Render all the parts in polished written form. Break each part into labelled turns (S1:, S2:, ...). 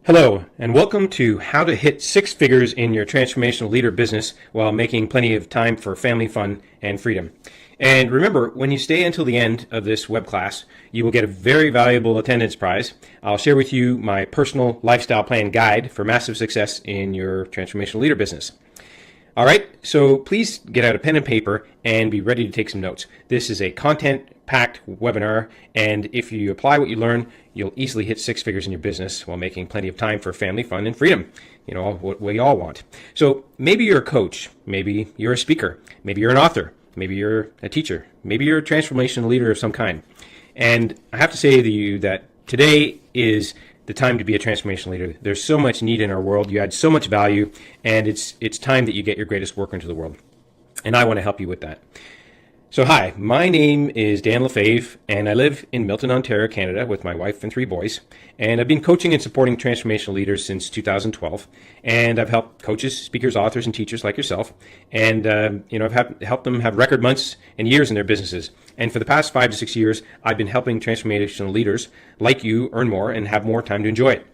S1: Hello, and welcome to How to Hit Six Figures in Your Transformational Leader Business while making plenty of time for family, fun, and freedom. And remember, when you stay until the end of this web class, you will get a very valuable attendance prize. I'll share with you my personal lifestyle plan guide for massive success in your transformational leader business. All right, so please get out a pen and paper and be ready to take some notes. This is a content-packed webinar, and if you apply what you learn, you'll easily hit six figures in your business while making plenty of time for family, fun, and freedom. You know, what we all want. So maybe you're a coach, maybe you're a speaker, maybe you're an author, maybe you're a teacher, maybe you're a transformational leader of some kind. And I have to say to you that today is the time to be a transformational leader. There's so much need in our world. You add so much value, and it's time that you get your greatest work into the world. And I want to help you with that. So hi, my name is Dan LaFave, and I live in Milton, Ontario, Canada with my wife and three boys. And I've been coaching and supporting transformational leaders since 2012. And I've helped coaches, speakers, authors, and teachers like yourself. And I've helped them have record months and years in their businesses. And for the past 5 to 6 years, I've been helping transformational leaders like you earn more and have more time to enjoy it.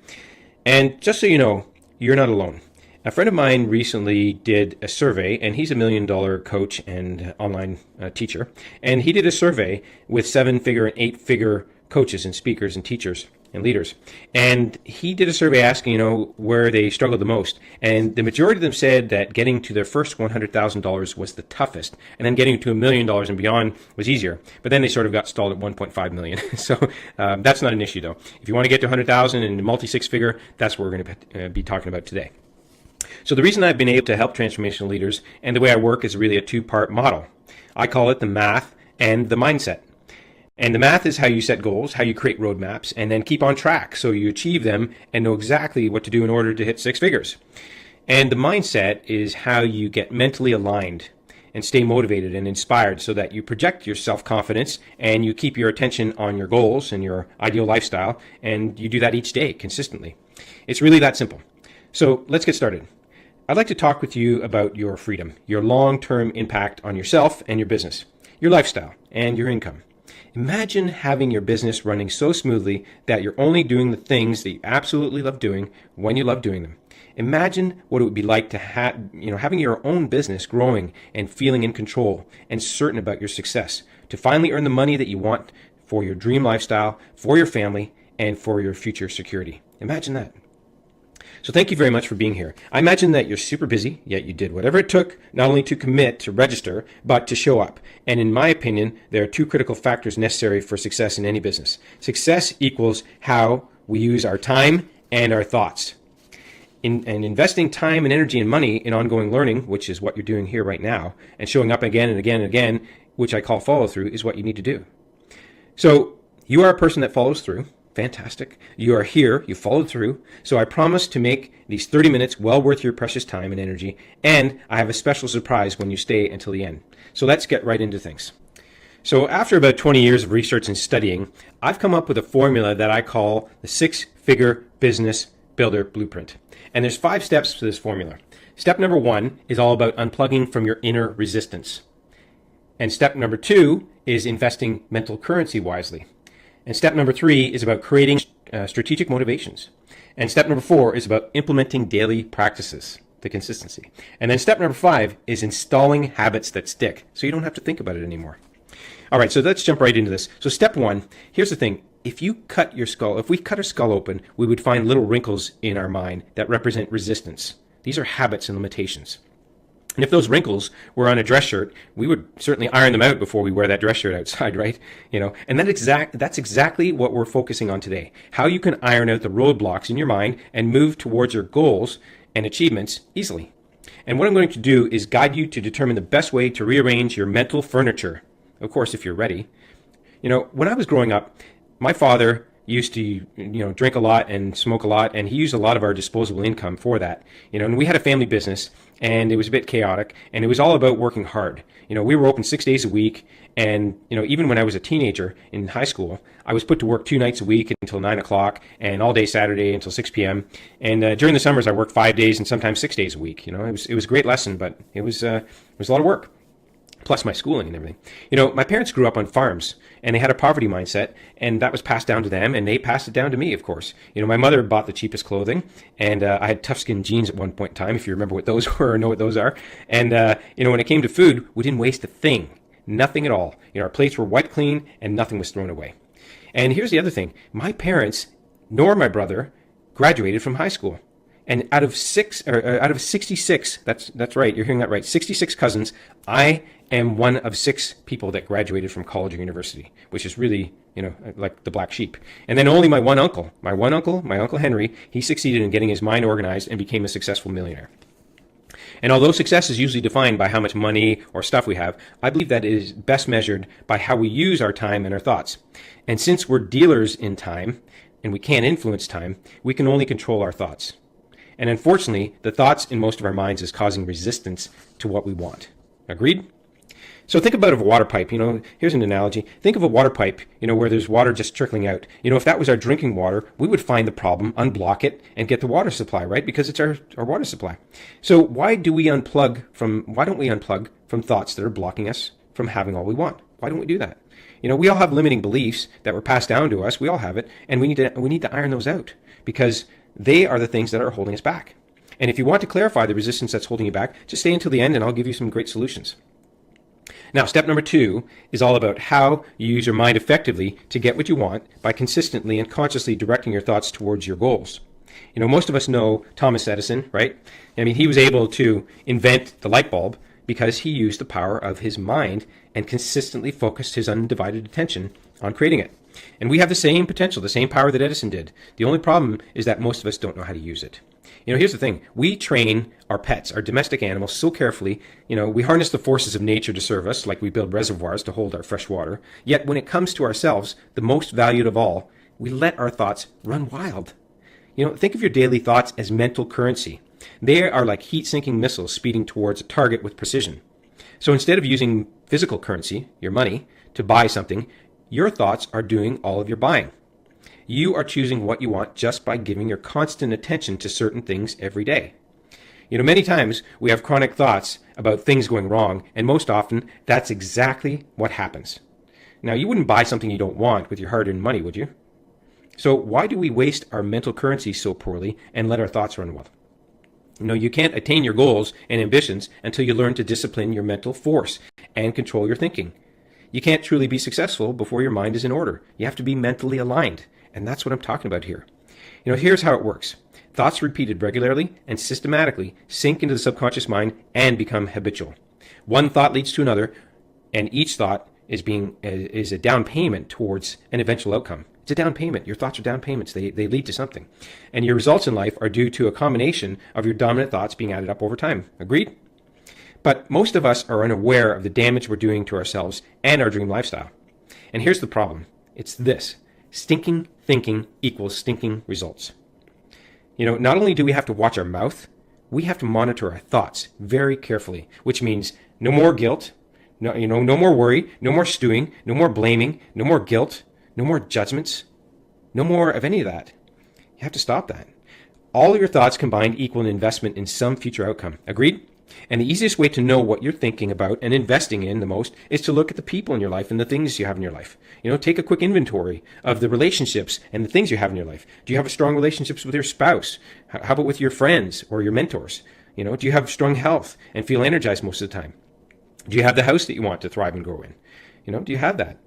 S1: And just so you know, you're not alone. A friend of mine recently did a survey, and he's $1 million coach and online teacher. And he did a survey with 7-figure and 8-figure coaches and speakers and teachers and leaders. And he did a survey asking, where they struggled the most. And the majority of them said that getting to their first $100,000 was the toughest. And then getting to $1 million and beyond was easier. But then they sort of got stalled at 1.5 million. So that's not an issue, though. If you want to get to 100,000 and multi-six figure, that's what we're going to be talking about today. So the reason I've been able to help transformational leaders and the way I work is really a two-part model. I call it the math and the mindset. And the math is how you set goals, how you create roadmaps, and then keep on track so you achieve them and know exactly what to do in order to hit six figures. And the mindset is how you get mentally aligned and stay motivated and inspired so that you project your self-confidence and you keep your attention on your goals and your ideal lifestyle, and you do that each day consistently. It's really that simple. So let's get started. I'd like to talk with you about your freedom, your long-term impact on yourself and your business, your lifestyle, and your income. Imagine having your business running so smoothly that you're only doing the things that you absolutely love doing when you love doing them. Imagine what it would be like to having your own business growing and feeling in control and certain about your success, to finally earn the money that you want for your dream lifestyle, for your family, and for your future security. Imagine that. So thank you very much for being here. I imagine that you're super busy, yet you did whatever it took, not only to commit, to register, but to show up. And in my opinion, there are two critical factors necessary for success in any business. Success equals how we use our time and our thoughts. And investing time and energy and money in ongoing learning, which is what you're doing here right now, and showing up again and again and again, which I call follow through, is what you need to do. So you are a person that follows through. Fantastic. You are here. You followed through. So I promise to make these 30 minutes well worth your precious time and energy. And I have a special surprise when you stay until the end. So let's get right into things. So after about 20 years of research and studying, I've come up with a formula that I call the six-figure business builder blueprint. And there's 5 steps to this formula. Step number 1 is all about unplugging from your inner resistance. And step number 2 is investing mental currency wisely. And step number 3 is about creating strategic motivations. And step number 4 is about implementing daily practices, the consistency. And then step number 5 is installing habits that stick, so you don't have to think about it anymore. All right, so let's jump right into this. So step 1, here's the thing. If we cut our skull open, we would find little wrinkles in our mind that represent resistance. These are habits and limitations. And if those wrinkles were on a dress shirt, we would certainly iron them out before we wear that dress shirt outside, right? And that's exactly what we're focusing on today. How you can iron out the roadblocks in your mind and move towards your goals and achievements easily. And what I'm going to do is guide you to determine the best way to rearrange your mental furniture. Of course, if you're ready. When I was growing up, my father used to, drink a lot and smoke a lot, and he used a lot of our disposable income for that. And we had a family business, and it was a bit chaotic, and it was all about working hard. We were open 6 days a week, and, even when I was a teenager in high school, I was put to work 2 nights a week until 9 o'clock, and all day Saturday until 6 p.m. And during the summers, I worked 5 days and sometimes 6 days a week. It was a great lesson, but it was a lot of work. plus my schooling and everything. My parents grew up on farms and they had a poverty mindset, and that was passed down to them, and they passed it down to me, of course. My mother bought the cheapest clothing, and I had tough skin jeans at one point in time, if you remember what those were or know what those are. And, when it came to food, we didn't waste a thing, nothing at all. Our plates were wiped clean and nothing was thrown away. And here's the other thing. My parents, nor my brother, graduated from high school. And out of 66, that's right, you're hearing that right, 66 cousins, I am one of 6 people that graduated from college or university, which is really, like the black sheep. And then only my uncle Henry, he succeeded in getting his mind organized and became a successful millionaire. And although success is usually defined by how much money or stuff we have, I believe that it is best measured by how we use our time and our thoughts. And since we're dealers in time, and we can't influence time, we can only control our thoughts. And unfortunately, the thoughts in most of our minds is causing resistance to what we want. Agreed? So think about a water pipe. Here's an analogy. Think of a water pipe, where there's water just trickling out. If that was our drinking water, we would find the problem, unblock it, and get the water supply, right? Because it's our water supply. So why don't we unplug from thoughts that are blocking us from having all we want? Why don't we do that? We all have limiting beliefs that were passed down to us. We all have it, and we need to iron those out, because they are the things that are holding us back. And if you want to clarify the resistance that's holding you back, just stay until the end and I'll give you some great solutions. Now, step number 2 is all about how you use your mind effectively to get what you want by consistently and consciously directing your thoughts towards your goals. Most of us know Thomas Edison, right? He was able to invent the light bulb because he used the power of his mind and consistently focused his undivided attention on creating it. And we have the same potential, the same power that Edison did. The only problem is that most of us don't know how to use it. Here's the thing. We train our pets, our domestic animals, so carefully. We harness the forces of nature to serve us, like we build reservoirs to hold our fresh water. Yet when it comes to ourselves, the most valued of all, we let our thoughts run wild. Think of your daily thoughts as mental currency. They are like heat-sinking missiles speeding towards a target with precision. So instead of using physical currency, your money, to buy something, your thoughts are doing all of your buying. You are choosing what you want just by giving your constant attention to certain things every day. Many times we have chronic thoughts about things going wrong, and most often that's exactly what happens. Now, you wouldn't buy something you don't want with your hard-earned money, would you? So why do we waste our mental currency so poorly and let our thoughts run wild? You can't attain your goals and ambitions until you learn to discipline your mental force and control your thinking. You can't truly be successful before your mind is in order. You have to be mentally aligned. And that's what I'm talking about here. Here's how it works. Thoughts repeated regularly and systematically sink into the subconscious mind and become habitual. One thought leads to another, and each thought is a down payment towards an eventual outcome. It's a down payment. Your thoughts are down payments. They lead to something. And your results in life are due to a combination of your dominant thoughts being added up over time. Agreed? But most of us are unaware of the damage we're doing to ourselves and our dream lifestyle. And here's the problem. It's this. Stinking thinking equals stinking results. Not only do we have to watch our mouth, we have to monitor our thoughts very carefully, which means no more guilt, no more worry, no more stewing, no more blaming, no more guilt, no more judgments, no more of any of that. You have to stop that. All of your thoughts combined equal an investment in some future outcome. Agreed? And the easiest way to know what you're thinking about and investing in the most is to look at the people in your life and the things you have in your life. Take a quick inventory of the relationships and the things you have in your life. Do you have strong relationships with your spouse? How about with your friends or your mentors? Do you have strong health and feel energized most of the time? Do you have the house that you want to thrive and grow in? Do you have that?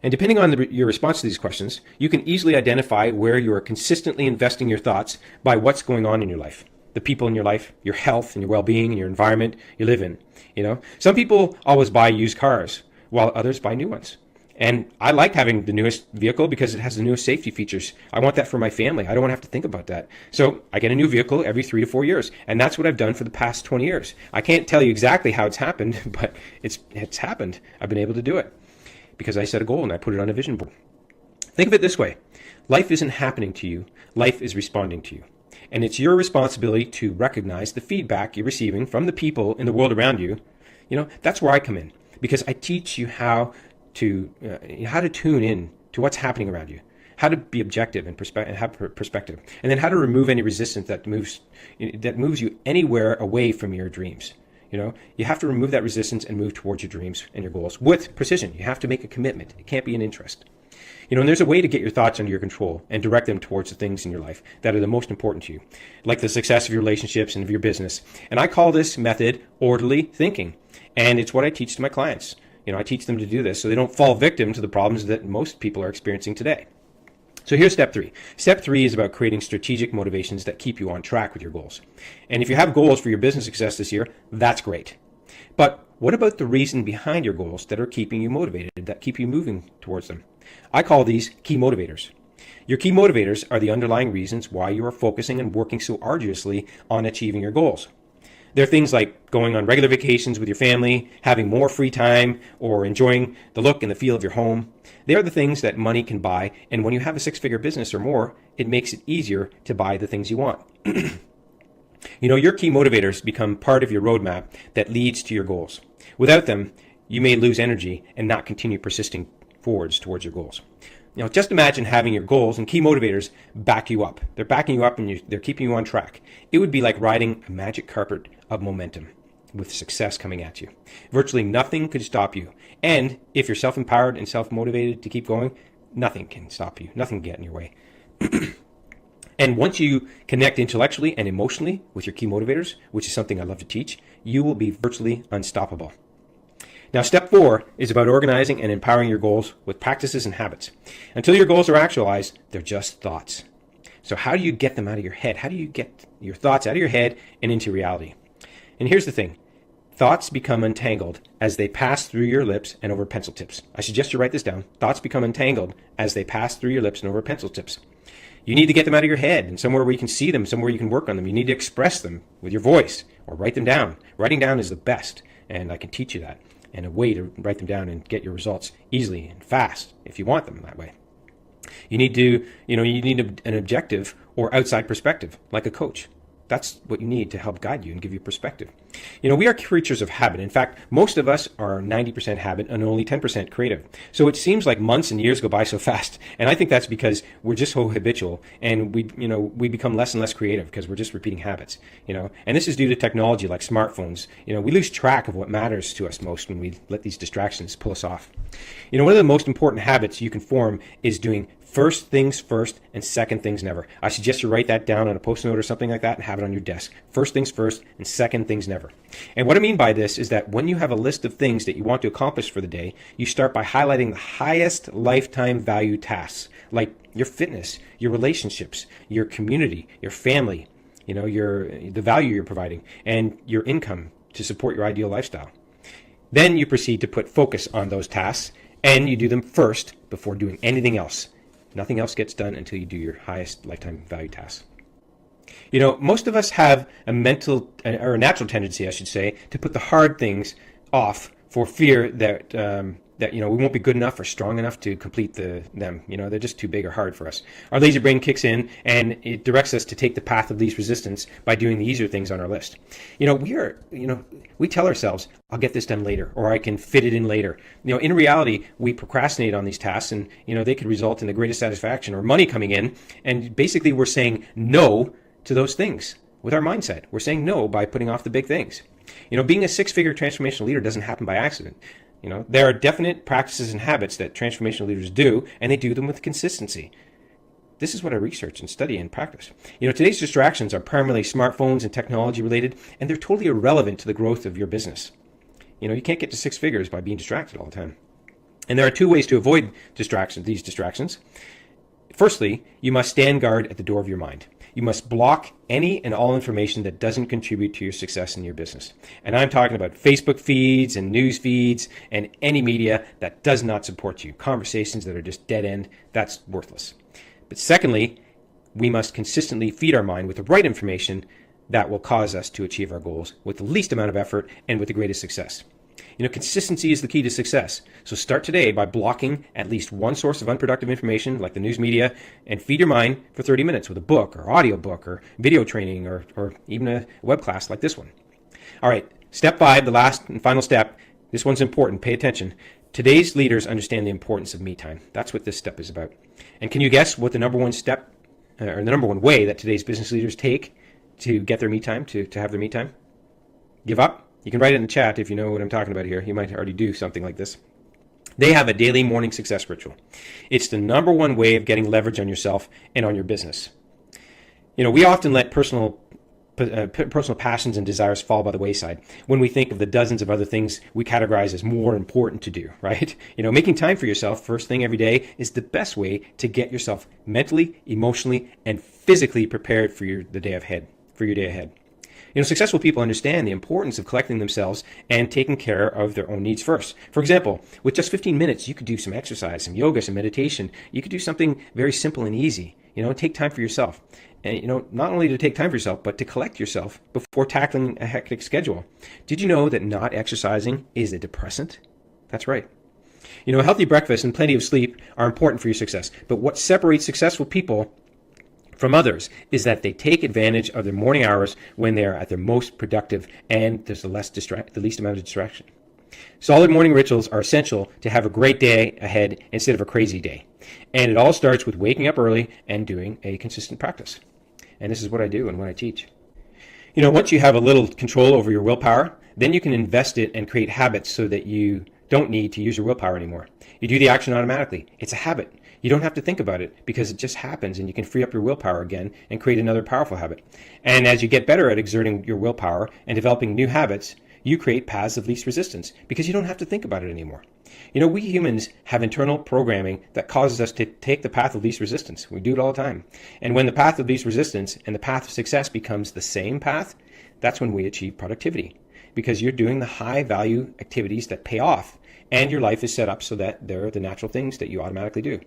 S1: And depending on your response to these questions, you can easily identify where you are consistently investing your thoughts by what's going on in your life. The people in your life, your health and your well-being and your environment you live in. Some people always buy used cars while others buy new ones. And I like having the newest vehicle because it has the newest safety features. I want that for my family. I don't want to have to think about that. So I get a new vehicle every 3 to 4 years. And that's what I've done for the past 20 years. I can't tell you exactly how it's happened, but it's happened. I've been able to do it because I set a goal and I put it on a vision board. Think of it this way. Life isn't happening to you. Life is responding to you. And it's your responsibility to recognize the feedback you're receiving from the people in the world around you. That's where I come in, because I teach you how to tune in to what's happening around you, how to be objective and have perspective, and then how to remove any resistance that moves you anywhere away from your dreams. You have to remove that resistance and move towards your dreams and your goals with precision. You have to make a commitment. It can't be an interest. And there's a way to get your thoughts under your control and direct them towards the things in your life that are the most important to you, like the success of your relationships and of your business. And I call this method orderly thinking. And it's what I teach to my clients. I teach them to do this so they don't fall victim to the problems that most people are experiencing today. So here's step 3. Step 3 is about creating strategic motivations that keep you on track with your goals. And if you have goals for your business success this year, that's great. But what about the reason behind your goals that are keeping you motivated, that keep you moving towards them? I call these key motivators. Your key motivators are the underlying reasons why you are focusing and working so arduously on achieving your goals. They're things like going on regular vacations with your family, having more free time, or enjoying the look and the feel of your home. They are the things that money can buy, and when you have a 6-figure business or more, it makes it easier to buy the things you want. Your key motivators become part of your roadmap that leads to your goals. Without them, you may lose energy and not continue persisting forwards towards your goals. Just imagine having your goals and key motivators back you up. They're backing you up and they're keeping you on track. It would be like riding a magic carpet of momentum with success coming at you. Virtually nothing could stop you. And if you're self-empowered and self-motivated to keep going, nothing can stop you. Nothing can get in your way. And once you connect intellectually and emotionally with your key motivators, which is something I love to teach, you will be virtually unstoppable. Now, step 4 is about organizing and empowering your goals with practices and habits. Until your goals are actualized, they're just thoughts. So how do you get them out of your head? How do you get your thoughts out of your head and into reality? And here's the thing. Thoughts become entangled as they pass through your lips and over pencil tips. I suggest you write this down. Thoughts become entangled as they pass through your lips and over pencil tips. You need to get them out of your head and somewhere where you can see them, somewhere you can work on them. You need to express them with your voice or write them down. Writing down is the best, and I can teach you that. And a way to write them down and get your results easily and fast if you want them that way. You need an objective or outside perspective, like a coach. That's what you need to help guide you and give you perspective. We are creatures of habit. In fact, most of us are 90% habit and only 10% creative. So it seems like months and years go by so fast. And I think that's because we're just so habitual and we become less and less creative because we're just repeating habits, And this is due to technology like smartphones. We lose track of what matters to us most when we let these distractions pull us off. One of the most important habits you can form is doing first things first and second things never. I suggest you write that down on a post note or something like that and have it on your desk. First things first and second things never. And what I mean by this is that when you have a list of things that you want to accomplish for the day, you start by highlighting the highest lifetime value tasks, like your fitness, your relationships, your community, your family, the value you're providing, and your income to support your ideal lifestyle. Then you proceed to put focus on those tasks, and you do them first before doing anything else. Nothing else gets done until you do your highest lifetime value tasks. Most of us have a natural tendency, I should say, to put the hard things off for fear that we won't be good enough or strong enough to complete them. They're just too big or hard for us. Our lazy brain kicks in and it directs us to take the path of least resistance by doing the easier things on our list. We tell ourselves, I'll get this done later, or I can fit it in later. In reality, we procrastinate on these tasks and, they could result in the greatest satisfaction or money coming in. And basically we're saying no to those things with our mindset. We're saying no by putting off the big things. Being a 6-figure transformational leader doesn't happen by accident. There are definite practices and habits that transformational leaders do, and they do them with consistency. This is what I research and study and practice. Today's distractions are primarily smartphones and technology related, and they're totally irrelevant to the growth of your business. You can't get to 6 figures by being distracted all the time. And there are 2 ways to avoid these distractions. Firstly, you must stand guard at the door of your mind. You must block any and all information that doesn't contribute to your success in your business. And I'm talking about Facebook feeds and news feeds and any media that does not support you. Conversations that are just dead end, that's worthless. But secondly, we must consistently feed our mind with the right information that will cause us to achieve our goals with the least amount of effort and with the greatest success. Consistency is the key to success. So start today by blocking at least one source of unproductive information like the news media and feed your mind for 30 minutes with a book or audio book or video training or even a web class like this one. All right, step 5, the last and final step. This one's important. Pay attention. Today's leaders understand the importance of me time. That's what this step is about. And can you guess what the number one step or the number one way that today's business leaders take to get their me time, to have their me time? Give up? You can write it in the chat if you know what I'm talking about here. You might already do something like this. They have a daily morning success ritual. It's the number one way of getting leverage on yourself and on your business. We often let personal passions and desires fall by the wayside when we think of the dozens of other things we categorize as more important to do, right? Making time for yourself first thing every day is the best way to get yourself mentally, emotionally, and physically prepared for your day ahead. Successful people understand the importance of collecting themselves and taking care of their own needs first. For example, with just 15 minutes, you could do some exercise, some yoga, some meditation. You could do something very simple and easy. Take time for yourself. And, not only to take time for yourself, but to collect yourself before tackling a hectic schedule. Did you know that not exercising is a depressant? That's right. A healthy breakfast and plenty of sleep are important for your success. But what separates successful people from others is that they take advantage of their morning hours when they are at their most productive and there's the least amount of distraction. Solid morning rituals are essential to have a great day ahead instead of a crazy day. And it all starts with waking up early and doing a consistent practice. And this is what I do and what I teach. Once you have a little control over your willpower, then you can invest it and create habits so that you don't need to use your willpower anymore. You do the action automatically. It's a habit. You don't have to think about it because it just happens, and you can free up your willpower again and create another powerful habit. And as you get better at exerting your willpower and developing new habits, you create paths of least resistance because you don't have to think about it anymore. We humans have internal programming that causes us to take the path of least resistance. We do it all the time. And when the path of least resistance and the path of success becomes the same path, that's when we achieve productivity, because you're doing the high value activities that pay off, and your life is set up so that they're the natural things that you automatically do.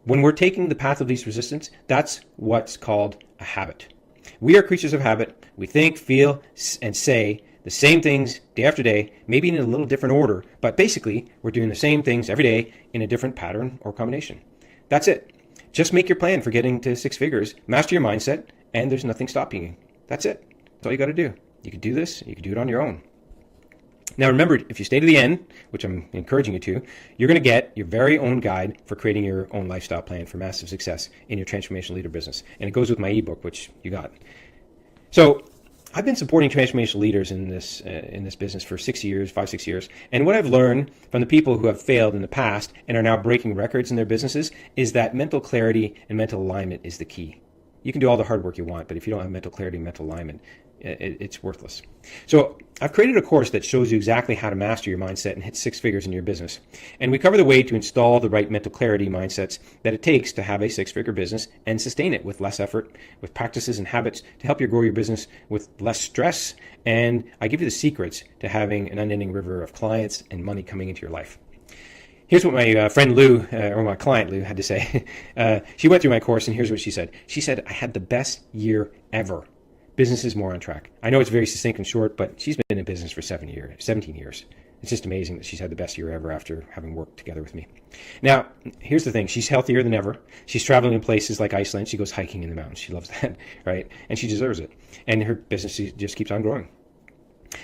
S1: When we're taking the path of least resistance, that's what's called a habit. We are creatures of habit. We think, feel, and say the same things day after day, maybe in a little different order, but basically we're doing the same things every day in a different pattern or combination. That's it. Just make your plan for getting to six figures, master your mindset, and there's nothing stopping you. That's it. That's all you got to do. You can do this. You can do it on your own. Now remember, if you stay to the end, which I'm encouraging you to, you're going to get your very own guide for creating your own lifestyle plan for massive success in your transformational leader business. And it goes with my ebook, which you got. So I've been supporting transformational leaders in this business for 6 years, 5-6 years. And what I've learned from the people who have failed in the past and are now breaking records in their businesses is that mental clarity and mental alignment is the key. You can do all the hard work you want, but if you don't have mental clarity and mental alignment, it's worthless. So I've created a course that shows you exactly how to master your mindset and hit six figures in your business. And we cover the way to install the right mental clarity mindsets that it takes to have a six-figure business and sustain it with less effort, with practices and habits to help you grow your business with less stress. And I give you the secrets to having an unending river of clients and money coming into your life. Here's what my friend Lou, or my client Lou, had to say. She went through my course, and here's what she said. She said, I had the best year ever. Business is more on track. I know it's very succinct and short, but she's been in business for 17 years. It's just amazing that she's had the best year ever after having worked together with me. Now, here's the thing. She's healthier than ever. She's traveling in places like Iceland. She goes hiking in the mountains. She loves that, right? And she deserves it. And her business just keeps on growing.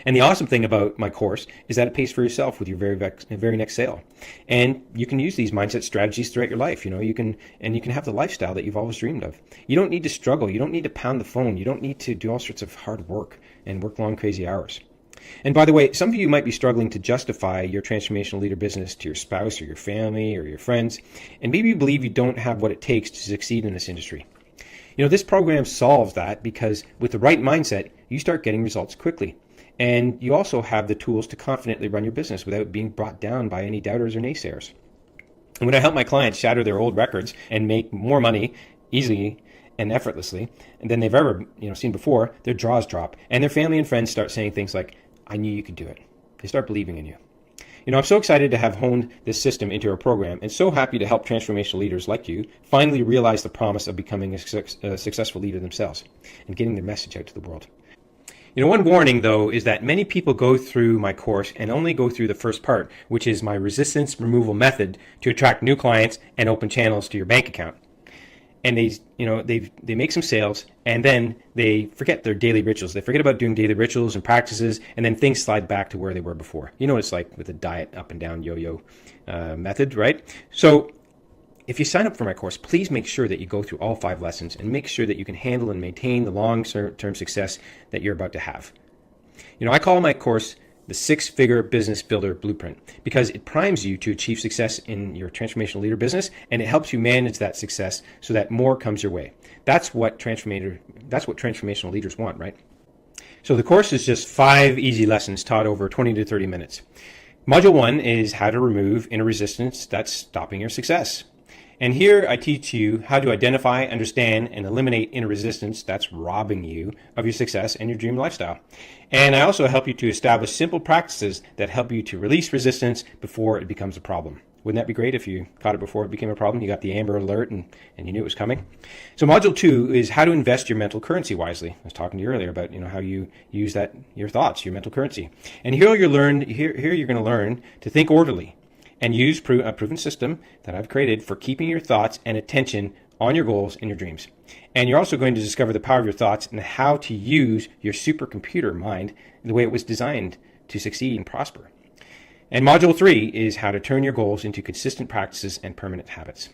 S1: And the awesome thing about my course is that it pays for yourself with your very next sale. And you can use these mindset strategies throughout your life. You can have the lifestyle that you've always dreamed of. You don't need to struggle. You don't need to pound the phone. You don't need to do all sorts of hard work and work long, crazy hours. And by the way, some of you might be struggling to justify your transformational leader business to your spouse or your family or your friends. And maybe you believe you don't have what it takes to succeed in this industry. This program solves that because with the right mindset, you start getting results quickly. And you also have the tools to confidently run your business without being brought down by any doubters or naysayers. And when I help my clients shatter their old records and make more money easily and effortlessly than they've ever seen before, their jaws drop. And their family and friends start saying things like, I knew you could do it. They start believing in you. I'm so excited to have honed this system into our program and so happy to help transformational leaders like you finally realize the promise of becoming a successful leader themselves and getting their message out to the world. One warning, though, is that many people go through my course and only go through the first part, which is my resistance removal method to attract new clients and open channels to your bank account. And they make some sales, and then they forget their daily rituals. They forget about doing daily rituals and practices, and then things slide back to where they were before. It's like with the diet up and down yo-yo method, right? So if you sign up for my course, please make sure that you go through all 5 lessons and make sure that you can handle and maintain the long-term success that you're about to have. I call my course the Six-Figure Business Builder Blueprint because it primes you to achieve success in your transformational leader business, and it helps you manage that success so that more comes your way. That's what transformational leaders want, right? So the course is just 5 easy lessons taught over 20 to 30 minutes. Module 1 is how to remove inner resistance that's stopping your success. And here I teach you how to identify, understand, and eliminate inner resistance that's robbing you of your success and your dream lifestyle. And I also help you to establish simple practices that help you to release resistance before it becomes a problem. Wouldn't that be great if you caught it before it became a problem? You got the Amber Alert and you knew it was coming. So Module 2 is how to invest your mental currency wisely. I was talking to you earlier about how you use your thoughts, your mental currency. And here you're going to learn to think orderly and use a proven system that I've created for keeping your thoughts and attention on your goals and your dreams. And you're also going to discover the power of your thoughts and how to use your supercomputer mind the way it was designed to succeed and prosper. And Module 3 is how to turn your goals into consistent practices and permanent habits.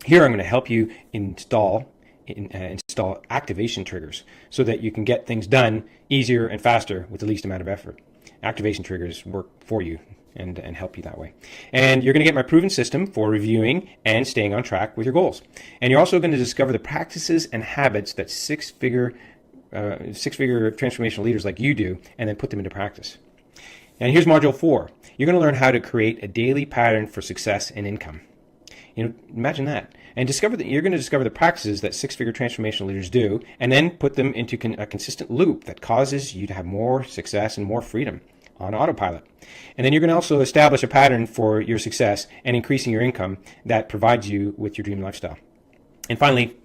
S1: Here I'm going to help you install activation triggers so that you can get things done easier and faster with the least amount of effort. Activation triggers work for you and help you that way. And you're going to get my proven system for reviewing and staying on track with your goals. And you're also going to discover the practices and habits that six-figure transformational leaders like you do, and then put them into practice. And here's Module 4. You're going to learn how to create a daily pattern for success and income. Imagine that. And you're going to discover the practices that six-figure transformational leaders do, and then put them into a consistent loop that causes you to have more success and more freedom on autopilot. And then you're going to also establish a pattern for your success and increasing your income that provides you with your dream lifestyle. And finally,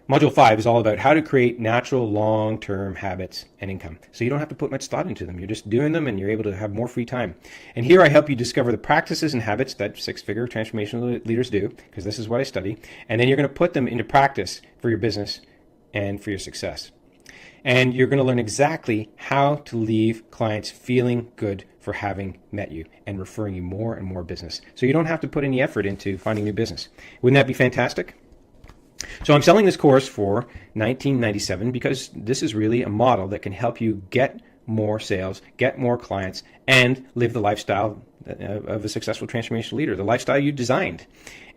S1: Module 5 is all about how to create natural long-term habits and income. So you don't have to put much thought into them. You're just doing them and you're able to have more free time. And here I help you discover the practices and habits that six-figure transformational leaders do, because this is what I study. And then you're going to put them into practice for your business and for your success. And you're going to learn exactly how to leave clients feeling good for having met you and referring you more and more business. So you don't have to put any effort into finding new business. Wouldn't that be fantastic? So I'm selling this course for $19.97 because this is really a model that can help you get more sales, get more clients, and live the lifestyle of a successful transformational leader, the lifestyle you designed.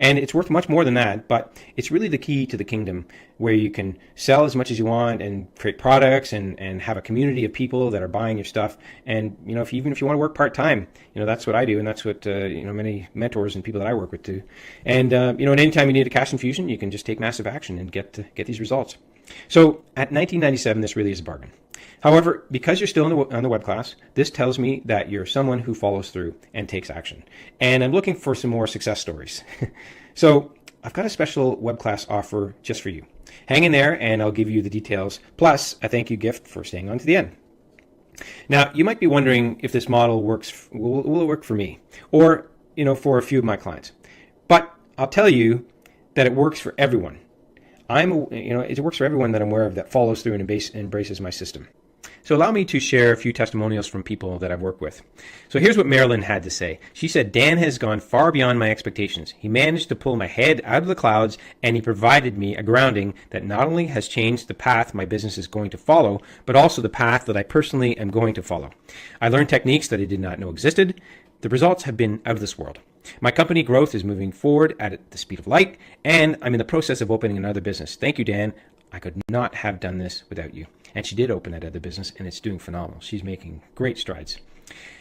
S1: And it's worth much more than that, but it's really the key to the kingdom where you can sell as much as you want and create products and have a community of people that are buying your stuff. And, even if you want to work part-time, that's what I do. And that's what, many mentors and people that I work with do. And, and anytime you need a cash infusion, you can just take massive action and get these results. So at $19.97, this really is a bargain. However, because you're still on the web class, this tells me that you're someone who follows through and takes action. And I'm looking for some more success stories. So I've got a special web class offer just for you. Hang in there and I'll give you the details, plus a thank you gift for staying on to the end. Now, you might be wondering if this model works, will it work for me? Or, for a few of my clients. But I'll tell you that it works for everyone. It works for everyone that I'm aware of that follows through and embraces my system. So allow me to share a few testimonials from people that I've worked with. So here's what Marilyn had to say. She said, Dan has gone far beyond my expectations. He managed to pull my head out of the clouds, and he provided me a grounding that not only has changed the path my business is going to follow, but also the path that I personally am going to follow. I learned techniques that I did not know existed. The results have been out of this world. My company growth is moving forward at the speed of light, and I'm in the process of opening another business. Thank you, Dan. I could not have done this without you. And she did open that other business, and it's doing phenomenal. She's making great strides.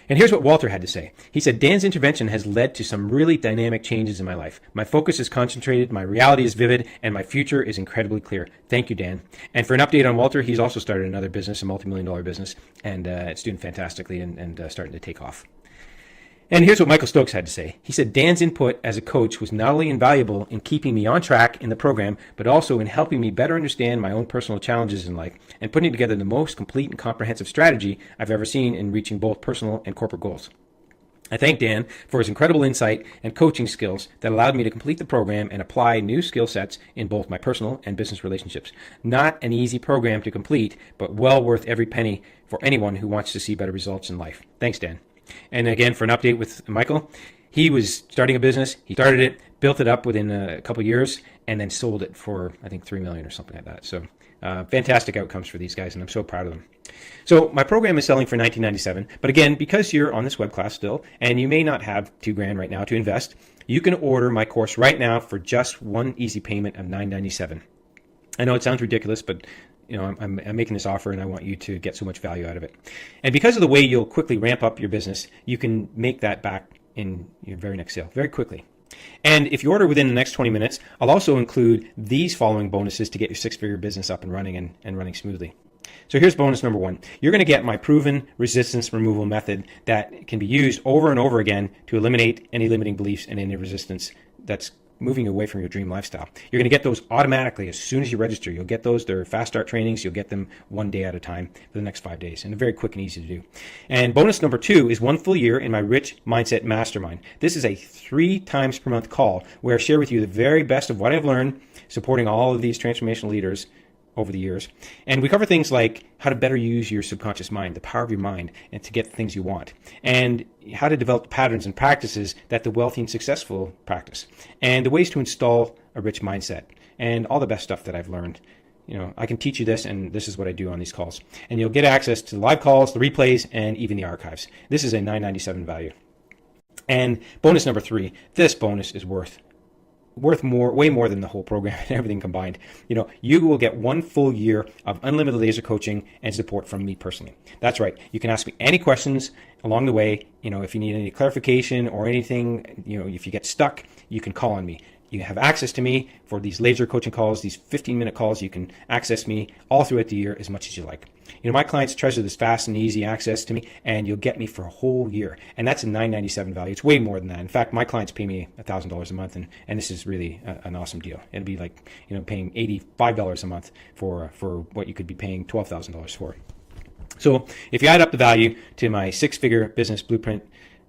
S1: And here's what Walter had to say. He said, Dan's intervention has led to some really dynamic changes in my life. My focus is concentrated, my reality is vivid, and my future is incredibly clear. Thank you, Dan. And for an update on Walter, he's also started another business, a multi-million-dollar business, and it's doing fantastically and starting to take off. And here's what Michael Stokes had to say. He said, Dan's input as a coach was not only invaluable in keeping me on track in the program, but also in helping me better understand my own personal challenges in life and putting together the most complete and comprehensive strategy I've ever seen in reaching both personal and corporate goals. I thank Dan for his incredible insight and coaching skills that allowed me to complete the program and apply new skill sets in both my personal and business relationships. Not an easy program to complete, but well worth every penny for anyone who wants to see better results in life. Thanks, Dan. And again, for an update with Michael, he was starting a business. He started it, built it up within a couple of years, and then sold it for, I think, $3 million or something like that. So fantastic outcomes for these guys, and I'm so proud of them. So my program is selling for $19.97, but again, because you're on this web class still, and you may not have $2,000 right now to invest, you can order my course right now for just one easy payment of $9.97. I know it sounds ridiculous, but I'm making this offer, and I want you to get so much value out of it. And because of the way you'll quickly ramp up your business, you can make that back in your very next sale very quickly. And if you order within the next 20 minutes, I'll also include these following bonuses to get your six-figure business up and running and running smoothly. So here's bonus number 1. You're going to get my proven resistance removal method that can be used over and over again to eliminate any limiting beliefs and any resistance that's moving away from your dream lifestyle. You're going to get those automatically as soon as you register. You'll get those. They're fast start trainings. You'll get them 1 day at a time for the next 5 days, and they're very quick and easy to do. And bonus number 2 is 1 full year in my Rich Mindset Mastermind. This is a 3 times per month call where I share with you the very best of what I've learned supporting all of these transformational leaders over the years. And we cover things like how to better use your subconscious mind, the power of your mind, and to get the things you want, and how to develop patterns and practices that the wealthy and successful practice, and the ways to install a rich mindset, and all the best stuff that I've learned. I can teach you this, and this is what I do on these calls. And you'll get access to the live calls, the replays, and even the archives. This is a $9.97 value. And bonus number 3, this bonus is worth more, way more than the whole program and everything combined. You will get 1 full year of unlimited laser coaching and support from me personally. That's right. You can ask me any questions along the way. If you need any clarification or anything, if you get stuck, you can call on me. You have access to me for these laser coaching calls, these 15-minute calls. You can access me all throughout the year as much as you like. My clients treasure this fast and easy access to me, and you'll get me for a whole year. And that's a $9.97 value. It's way more than that. In fact, my clients pay me $1,000 a month, and this is really an awesome deal. It'd be like paying $85 a month for what you could be paying $12,000 for. So if you add up the value to my 6-figure business blueprint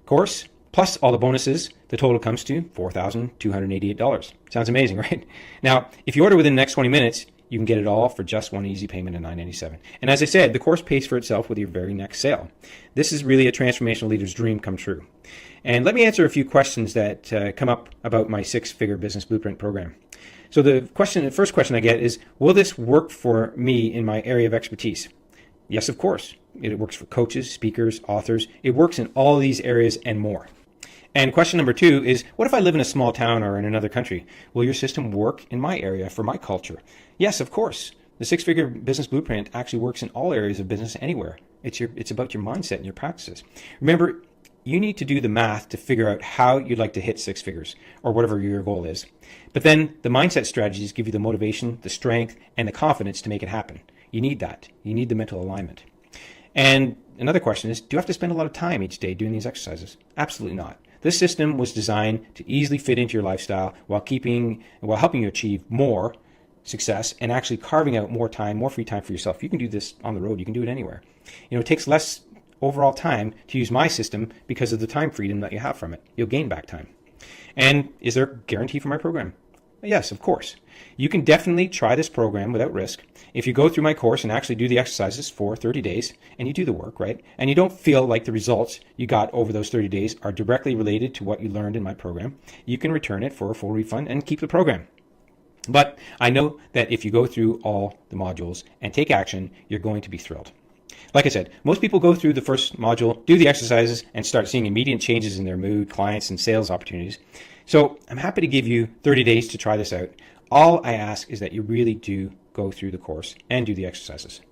S1: course, plus all the bonuses, the total comes to $4,288. Sounds amazing, right? Now, if you order within the next 20 minutes, you can get it all for just one easy payment of $9.97. And as I said, the course pays for itself with your very next sale. This is really a transformational leader's dream come true. And let me answer a few questions that come up about my 6-figure business blueprint program. So the first question I get is, will this work for me in my area of expertise? Yes, of course. It works for coaches, speakers, authors. It works in all these areas and more. And question number 2 is, what if I live in a small town or in another country? Will your system work in my area for my culture? Yes, of course. The 6-figure business blueprint actually works in all areas of business anywhere. It's about your mindset and your practices. Remember, you need to do the math to figure out how you'd like to hit 6 figures or whatever your goal is. But then the mindset strategies give you the motivation, the strength, and the confidence to make it happen. You need that. You need the mental alignment. And another question is, do you have to spend a lot of time each day doing these exercises? Absolutely not. This system was designed to easily fit into your lifestyle while helping you achieve more success and actually carving out more time, more free time for yourself. You can do this on the road. You can do it anywhere. It takes less overall time to use my system because of the time freedom that you have from it. You'll gain back time. And is there a guarantee for my program? Yes, of course. You can definitely try this program without risk. If you go through my course and actually do the exercises for 30 days and you do the work, right? And you don't feel like the results you got over those 30 days are directly related to what you learned in my program, you can return it for a full refund and keep the program. But I know that if you go through all the modules and take action, you're going to be thrilled. Like I said, most people go through the first module, do the exercises, and start seeing immediate changes in their mood, clients, and sales opportunities. So I'm happy to give you 30 days to try this out. All I ask is that you really do go through the course and do the exercises.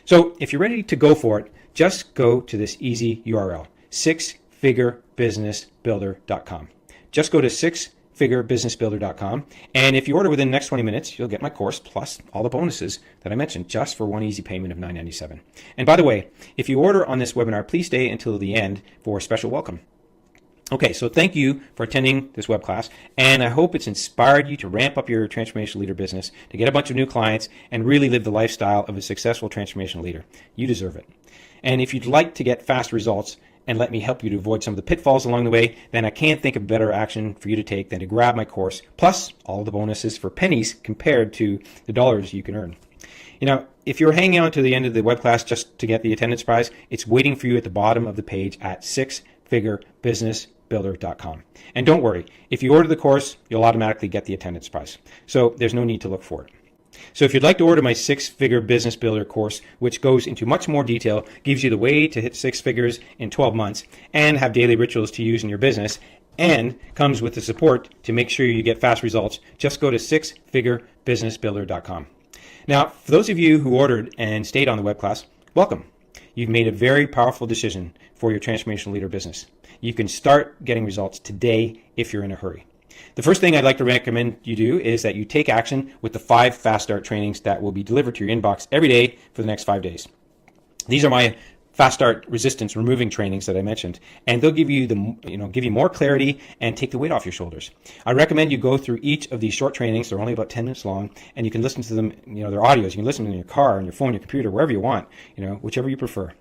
S1: So if you're ready to go for it, just go to this easy URL, sixfigurebusinessbuilder.com. Just go to sixfigurebusinessbuilder.com, and if you order within the next 20 minutes, you'll get my course plus all the bonuses that I mentioned just for one easy payment of $9.97. And by the way, if you order on this webinar, please stay until the end for a special welcome. Okay, so thank you for attending this web class, and I hope it's inspired you to ramp up your transformational leader business, to get a bunch of new clients, and really live the lifestyle of a successful transformational leader. You deserve it. And if you'd like to get fast results and let me help you to avoid some of the pitfalls along the way, then I can't think of better action for you to take than to grab my course, plus all the bonuses for pennies compared to the dollars you can earn. If you're hanging on to the end of the web class just to get the attendance prize, it's waiting for you at the bottom of the page at sixfigurebusinessbuilder.com. sixfigurebusinessbuilder.com. And don't worry, if you order the course, you'll automatically get the attendance price. So there's no need to look for it. So if you'd like to order my 6-Figure Business Builder course, which goes into much more detail, gives you the way to hit 6 figures in 12 months, and have daily rituals to use in your business, and comes with the support to make sure you get fast results, just go to sixfigurebusinessbuilder.com. Now, for those of you who ordered and stayed on the web class, welcome. You've made a very powerful decision for your transformational leader business. You can start getting results today if you're in a hurry. The first thing I'd like to recommend you do is that you take action with the 5 Fast Start trainings that will be delivered to your inbox every day for the next 5 days. These are my Fast Start resistance removing trainings that I mentioned, and they'll give you give you more clarity and take the weight off your shoulders. I recommend you go through each of these short trainings. They're only about 10 minutes long, and you can listen to them. They're audios. You can listen to them in your car, on your phone, your computer, wherever you want. Whichever you prefer.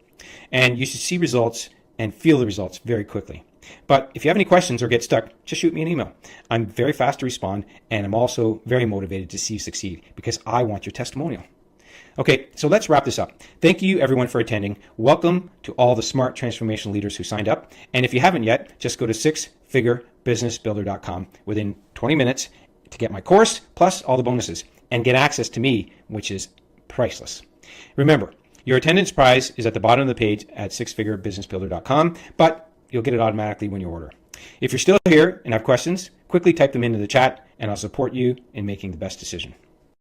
S1: And you should see results and feel the results very quickly. But if you have any questions or get stuck, just shoot me an email. I'm very fast to respond, and I'm also very motivated to see you succeed because I want your testimonial. Okay, so let's wrap this up. Thank you, everyone, for attending. Welcome to all the smart transformation leaders who signed up. And if you haven't yet, just go to sixfigurebusinessbuilder.com within 20 minutes to get my course, plus all the bonuses, and get access to me, which is priceless. Remember, your attendance prize is at the bottom of the page at sixfigurebusinessbuilder.com, but you'll get it automatically when you order. If you're still here and have questions, quickly type them into the chat, and I'll support you in making the best decision.